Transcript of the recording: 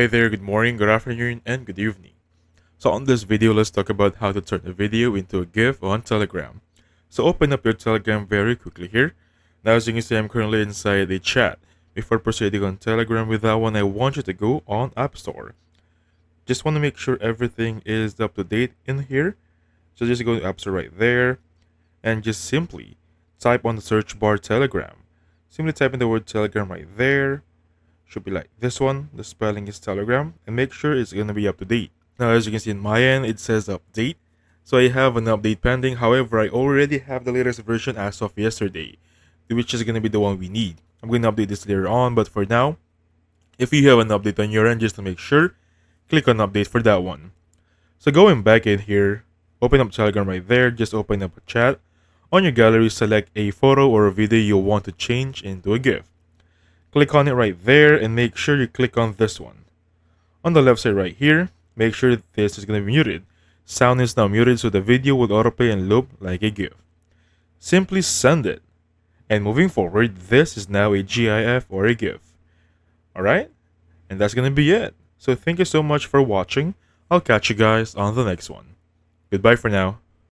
Hey there, good morning, good afternoon, and good evening. So on this video, let's talk about how to turn a video into a GIF on Telegram. So open up your Telegram very quickly here. Now as you can see, I'm currently inside the chat. Before proceeding on Telegram with that one, I want you to go on App Store. Just want to make sure everything is up to date in here. So just go to App Store right there and just simply type on the search bar Telegram. Simply type in the word Telegram right there. Should be like this one. The spelling is Telegram, and make sure it's gonna be up to date. Now as you can see in my end, it says update, so I have an update pending. However, I already have the latest version as of yesterday, which is gonna be the one we need. I'm gonna update this later on, but for now, if you have an update on your end, just to make sure, click on update for that one. So going back in here, open up Telegram right there. Just open up a chat. On your gallery, select a photo or a video you want to change into a GIF. Click on it right there and make sure you click on this one. On the left side right here, make sure this is going to be muted. Sound is now muted so the video will autoplay and loop like a GIF. Simply send it. And moving forward, this is now a GIF or a GIF. Alright? And that's going to be it. So thank you so much for watching. I'll catch you guys on the next one. Goodbye for now.